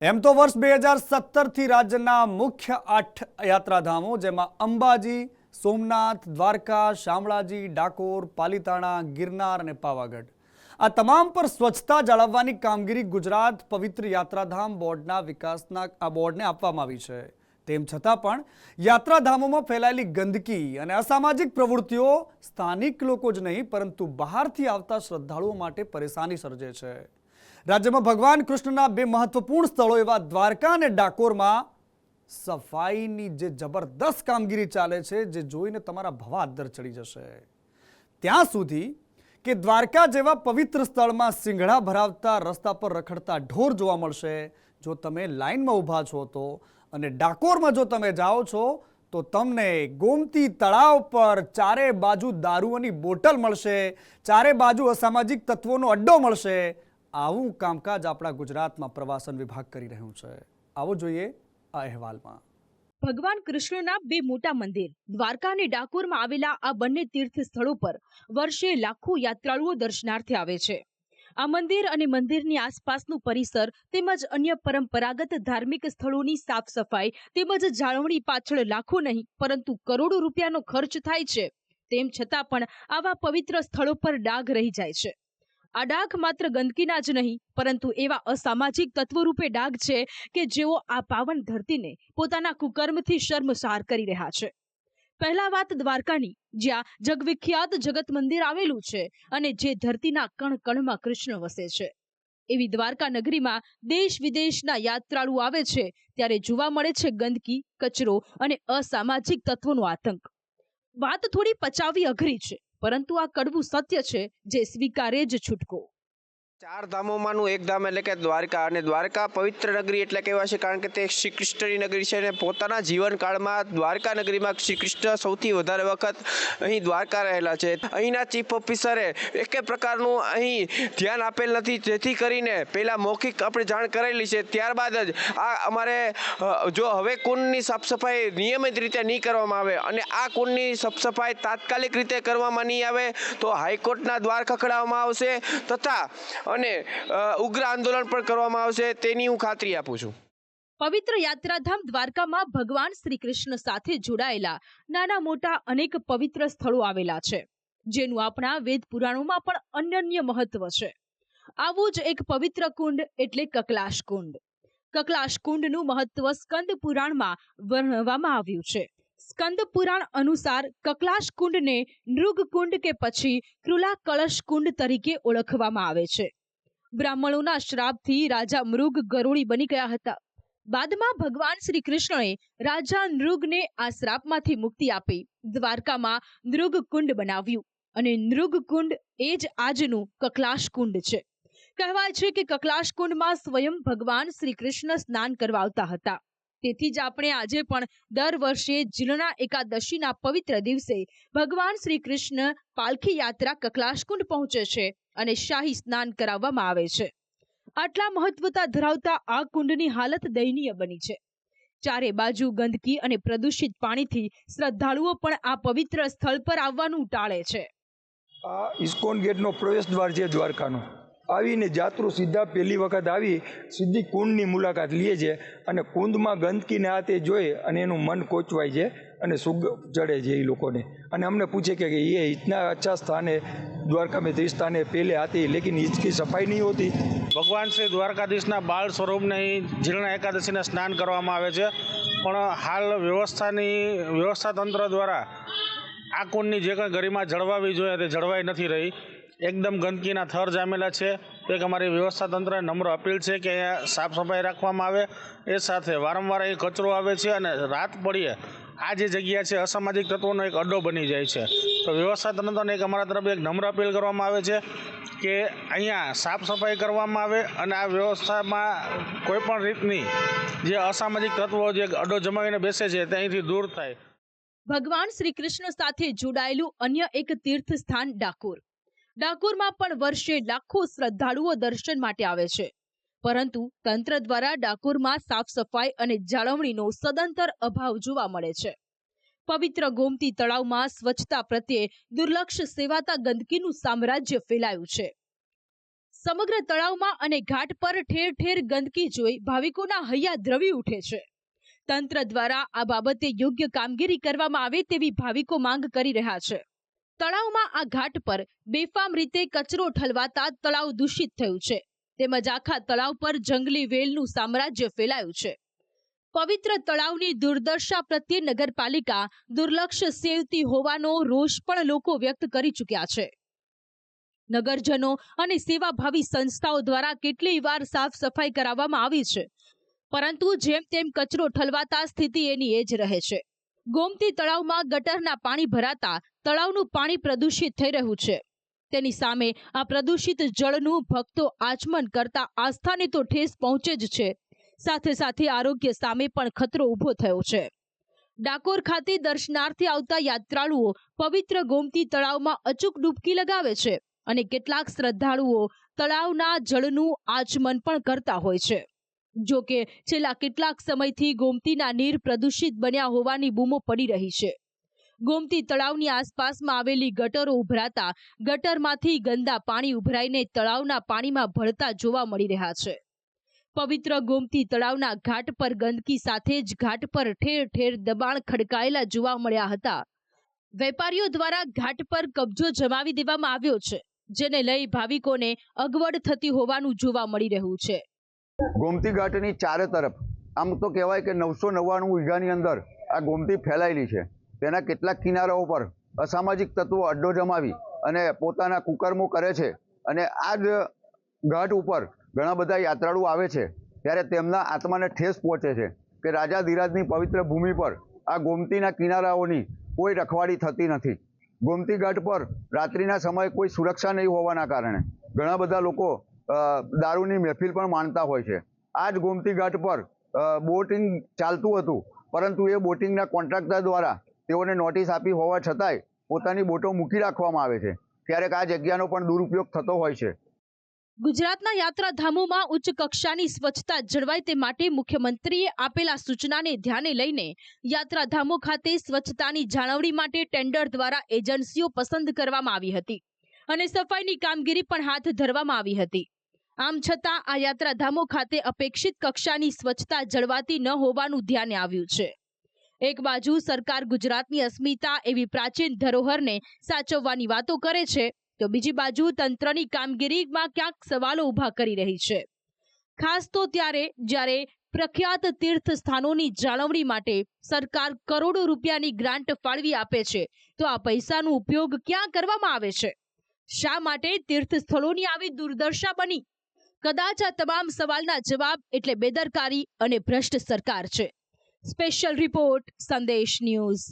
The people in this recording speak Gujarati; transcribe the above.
એમ તો વર્ષ 2017થી રાજ્યના મુખ્ય 8 યાત્રાધામો જેમાં અંબાજી, સોમનાથ, દ્વારકા, શામળાજી, ડાકોર, પાલીતાણા, ગિરનાર અને પાવાગઢ આ તમામ પર સ્વચ્છતા જાળવવાની કામગીરી ગુજરાત પવિત્ર યાત્રાધામ બોર્ડના વિકાસના આ બોર્ડને આપવામાં આવી છે। તેમ છતાં પણ યાત્રાધામોમાં ફેલાયેલી ગંદકી અને અસામાજિક પ્રવૃત્તિઓ સ્થાનિક લોકો જ નહીં પરંતુ બહારથી આવતા શ્રદ્ધાળુઓ માટે પરેશાની સર્જે છે। રાજ્યમાં ભગવાન કૃષ્ણના બે મહત્વપૂર્ણ સ્થળો એવા દ્વારકા અને ડાકોરમાં સફાઈની જે જબરદસ્ત કામગીરી ચાલે છે જે જોઈને તમારા ભવા અદ્દર ચડી જશે। ત્યાં સુધી કે દ્વારકા જેવા પવિત્ર સ્થળમાં સિંગડા ભરાવતા રસ્તા પર રખડતા ઢોર જોવા મળશે જો તમે લાઈનમાં ઊભા છો તો, અને ડાકોરમાં જો તમે જાઓ છો તો તમને ગોમતી તળાવ પર ચારે બાજુ દારૂની બોટલ મળશે, ચારે બાજુ અસામાજિક તત્વોનો અડ્ડો મળશે। આવું કામકાજ આપણા ગુજરાતમાં પ્રવાસન વિભાગ કરી રહ્યું છે। આવો જોઈએ આ અહેવાલમાં। ભગવાન કૃષ્ણના બે મોટા મંદિર દ્વારકા અને ડાકોરમાં આવેલા આ બંને તીર્થ સ્થળો પર વર્ષે લાખો યાત્રાળુઓ દર્શનાર્થે આવે છે। આ મંદિર અને મંદિરની આસપાસનું પરિસર તેમજ અન્ય પરંપરાગત ધાર્મિક સ્થળોની સાફ સફાઈ તેમજ જાળવણી પાછળ લાખો નહીં પરંતુ કરોડો રૂપિયાનો ખર્ચ થાય છે। તેમ છતાં પણ આવા પવિત્ર સ્થળો પર ડાઘ રહી જાય છે। આ ડાઘ માત્ર ગંદકીના જ નહીં પરંતુ એવા અસામાજિક તત્વો રૂપે ડાઘ છે કે જેઓ આ પાવન ધરતીને પોતાના કુકર્મથી શર્મસાર કરી રહ્યા છે। પહેલા વાત દ્વારકાની, જ્યાં જગવિખ્યાત જગત મંદિર આવેલું છે અને જે ધરતીના કણ કણમાં કૃષ્ણ વસે છે। એવી દ્વારકા નગરીમાં દેશ વિદેશના યાત્રાળુ આવે છે ત્યારે જોવા મળે છે ગંદકી, કચરો અને અસામાજિક તત્વોનો આતંક। વાત થોડી પચાવવી અઘરી છે પરંતુ આ કડવું સત્ય છે જે સ્વીકારે જ છૂટકો। ચાર ધામોમાંનું એક ધામ એટલે કે દ્વારકા, અને દ્વારકા પવિત્ર નગરી એટલે કહેવાય છે કારણ કે તે શ્રી કૃષ્ણની નગરી છે અને પોતાના જીવનકાળમાં દ્વારકા નગરીમાં શ્રી કૃષ્ણ સૌથી વધારે વખત અહીં દ્વારકા રહેલા છે। અહીંના ચીફ ઓફિસરે એકે પ્રકારનું અહીં ધ્યાન આપેલ નથી, જેથી કરીને પહેલાં મૌખિક આપણે જાણ કરેલી છે, ત્યારબાદ જ આ અમારે જો હવે કુંડની સાફ સફાઈ નિયમિત રીતે નહીં કરવામાં આવે અને આ કુંડની સાફ સફાઈ તાત્કાલિક રીતે કરવામાં નહીં આવે તો હાઈકોર્ટના દ્વાર ખખડાવવામાં આવશે તથા અને ઉગ્ર આંદોલન પણ કરવામાં આવશે, તેની હું ખાતરી આપું છું। પવિત્ર યાત્રાધામ દ્વારકામાં ભગવાન શ્રી કૃષ્ણ સાથે જોડાયેલા નાના મોટા અનેક પવિત્ર સ્થળો આવેલા છે જેનું આપણા વેદ પુરાણોમાં પણ અનન્ય મહત્વ છે। આવું જ એક પવિત્ર કુંડ એટલે કકલાશ કુંડ। કકલાશ કુંડનું મહત્વ સ્કંદ પુરાણમાં વર્ણવવામાં આવ્યું છે। સ્કંદ પુરાણ અનુસાર કકલાશ કુંડને નૃગ કુંડ કે પછી ક્રુલા કળશ કુંડ તરીકે ઓળખવામાં આવે છે। બ્રાહ્મણોના શ્રાપથી રાજા મૃગ ગરોળી બની ગયા હતા। બાદમાં ભગવાન શ્રી કૃષ્ણએ રાજા નૃગને આ શ્રાપમાંથી મુક્તિ આપી દ્વારકામાં નૃગ કુંડ બનાવ્યું અને નૃગ કુંડ એ જ આજનું કકલાશ કુંડ છે। કહેવાય છે કે કકલાશ કુંડમાં સ્વયં ભગવાન શ્રી કૃષ્ણ સ્નાન કરવા આવતા હતા। તેથી જ આપણે આજે પણ દર વર્ષે જીલના એકાદશીના પવિત્ર દિવસે ભગવાન શ્રી કૃષ્ણ પાલખી યાત્રા કકલાશ કુંડ પહોંચે છે અને શાહી સ્નાન કરાવવામાં આવે છે। આટલા મહત્વતા ધરાવતા આ કુંડની હાલત દયનીય બની છે। ચારે બાજુ ગંદકી અને પ્રદૂષિત પાણીથી શ્રદ્ધાળુઓ પણ આ પવિત્ર સ્થળ પર આવવાનું ટાળે છે। આ ઇસ્કોન ગેટનો પ્રવેશ દ્વાર છે દ્વારકાનો। આવીને જાત્રુ સીધા પહેલી વખત આવી સીધી કુંડની મુલાકાત લે છે અને કુંડમાં ગંદકીને આ તે જોઈ અને એનું મન કોચવાય છે અને સુગ ચડે છે એ લોકોને, અને અમને પૂછે કે ये इतना अच्छा स्थान है द्वारका में, इस स्थान है पहले आते लेकिन इसकी सफाई नहीं होती। ભગવાન શ્રી દ્વારકાધીશના બાળ સ્વરૂપને જીર્ણ એકાદશીના સ્નાન કરવામાં આવે છે, પણ હાલ વ્યવસ્થા તંત્ર દ્વારા આ કુંડની જે કંઈ ગરિમા જળવાવી જોઈએ તે જળવાઈ નથી રહી। એકદમ ગંદકીના થર જામેલા છે। એક અમારી વ્યવસ્થા તંત્રને નમ્ર અપીલ છે કે અહીંયા સાફ સફાઈ રાખવામાં આવે, એ સાથે વારંવાર અહીં કચરો આવે છે અને રાત પડીએ આ જે જગ્યા છે અસામાજિક તત્વોનો એક અડ્ડો બની જાય છે। તો વ્યવસ્થા તંત્રને એક અમારા તરફથી એક નમ્ર અપીલ કરવામાં આવે છે કે અહીંયા સાફ સફાઈ કરવામાં આવે અને આ વ્યવસ્થામાં કોઈપણ રીતની જે અસામાજિક તત્વો જે અડ્ડો જમાવીને બેસે છે તે અહીંથી દૂર થાય। ભગવાન શ્રી કૃષ્ણ સાથે જોડાયેલું અન્ય એક તીર્થ સ્થાન ડાકોર। ડાકોરમાં પણ વર્ષે લાખો શ્રદ્ધાળુઓ દર્શન માટે આવે છે પરંતુ તંત્ર દ્વારા ડાકોરમાં સાફ સફાઈ અને જાળવણીનો સદંતર અભાવ જોવા મળે છે। પવિત્ર ગોમતી તળાવમાં સ્વચ્છતા પ્રત્યે દુર્લક્ષ સેવાતા ગંદકીનું સામ્રાજ્ય ફેલાયું છે। સમગ્ર તળાવમાં અને ઘાટ પર ઠેર ઠેર ગંદકી જોઈ ભાવિકોના હૈયા દ્રવી ઉઠે છે. તંત્ર દ્વારા આ બાબતે યોગ્ય કામગીરી કરવામાં આવે તેવી ભાવિકો માંગ કરી રહ્યા છે. તળાવમાં આ ઘાટ પર બેફામ રીતે કચરો ઠલવાતા તળાવ દૂષિત થયું છે, તેમજ આખા તળાવ પર જંગલી વેલનું સામ્રાજ્ય ફેલાયું છે. પવિત્ર તળાવની દુર્દશા પ્રત્યે નગરપાલિકા દુર્લક્ષ સેવતી હોવાનો રોષ પણ લોકો વ્યક્ત કરી ચૂક્યા છે. નગરજનો અને સેવાભાવી સંસ્થાઓ દ્વારા કેટલીય વાર સાફ સફાઈ કરાવવામાં આવી છે, પરંતુ જેમ તેમ કચરો ઠલવાતા સ્થિતિ એની એ જ રહે છે. ગોમતી તળાવમાં ગટરના પાણી ભરાતા તળાવનું પાણી પ્રદૂષિત થઈ રહ્યું છે. તેની સામે આ પ્રદૂષિત જળનું ભક્તો આચમન કરતા આસ્થાને તો ઠેસ પહોંચે જ છે, સાથે સાથે આરોગ્ય સામે પણ ખતરો ઊભો થયો છે. ડાકોર ખાતે દર્શનાર્થે આવતા યાત્રાળુઓ પવિત્ર ગોમતી તળાવમાં અચૂક ડૂબકી લગાવે છે અને કેટલાક શ્રદ્ધાળુઓ તળાવના જળનું આચમન પણ કરતા હોય છે. જો કે છેલ્લા કેટલાક સમયથી ગોમતીના નીર પ્રદૂષિત બન્યા હોવાની બૂમો પડી રહી છે. ગોમતી તળાવની આસપાસમાં આવેલી ગટરો ઉભરાતા ગટરમાંથી ગંદા પાણી ઉભરાઈને તળાવના પાણીમાં ભળતા જોવા મળી રહ્યા છે. પવિત્ર ગોમતી તળાવના ઘાટ પર ગંદકી સાથે જ ઘાટ પર ઠેર ઠેર દબાણ ખડકાયેલા જોવા મળ્યા હતા. વેપારીઓ દ્વારા ઘાટ પર કબજો જમાવી દેવામાં આવ્યો છે, જેને લઈ ભાવિકોને અગવડ થતી હોવાનું જોવા મળી રહ્યું છે. ગોમતી ઘાટની ચારે તરફ આમ તો કહેવાય કે 999 વીઘાની અંદર આ ગોમતી ફેલાયેલી છે. તેના કેટલાક કિનારાઓ પર અસામાજિક તત્વો અડ્ડો જમાવી અને પોતાના કુકર્મો કરે છે અને આ જ ઘાટ ઉપર ઘણા બધા યાત્રાળુ આવે છે ત્યારે તેમના આત્માને ઠેસ પહોંચે છે કે રાજાધિરાજની પવિત્ર ભૂમિ પર આ ગોમતીના કિનારાઓની કોઈ રખવાડી થતી નથી. ગોમતી ઘાટ પર રાત્રિના સમયે કોઈ સુરક્ષા નહીં હોવાના કારણે ઘણા બધા લોકો દારૂની મહેફિલ પણ માણતા હોય છે. આ જ ગોમતી ઘાટ પર બોટિંગ ચાલતું હતું, પરંતુ એ બોટિંગના કોન્ટ્રાક્ટર દ્વારા તેઓને નોટિસ આપી હોવા છતાંય પોતાની બોટો મૂકી રાખવામાં આવે છે. ક્યારેક આ જગ્યાનો પણ દુરુપયોગ થતો હોય છે. ગુજરાતના યાત્રાધામોમાં ઉચ્ચ કક્ષાની સ્વચ્છતા જળવાય તે માટે મુખ્યમંત્રીએ આપેલા સૂચનાને ધ્યાને લઈને યાત્રાધામો ખાતે સ્વચ્છતાની જાળવણી માટે ટેન્ડર દ્વારા એજન્સીઓ પસંદ કરવામાં આવી હતી અને સફાઈની કામગીરી પણ હાથ ધરવામાં આવી હતી. આમ છતાં આ યાત્રાધામો ખાતે અપેક્ષિત કક્ષાની સ્વચ્છતા જળવાતી ન હોવાનું ધ્યાને આવ્યું છે. એક બાજુ સરકાર ગુજરાતની અસ્મિતા એવી પ્રાચીન ધરોહરને સાચવવાની વાતો કરે છે, તો બીજી બાજુ તંત્રની કામગીરીમાં ક્યાંક સવાલો ઊભા કરી રહી છે. ખાસ તો ત્યારે જ્યારે પ્રખ્યાત તીર્થ સ્થાનોની જાળવણી માટે સરકાર કરોડો રૂપિયાની ગ્રાન્ટ ફાળવી આપે છે, તો આ પૈસાનો ઉપયોગ ક્યાં કરવામાં આવે છે? શા માટે તીર્થ સ્થળોની આવી દુર્દશા બની? કદાચ આ તમામ સવાલના જવાબ એટલે બેદરકારી અને ભ્રષ્ટ સરકાર છે. સ્પેશિયલ રિપોર્ટ, સંદેશ ન્યૂઝ.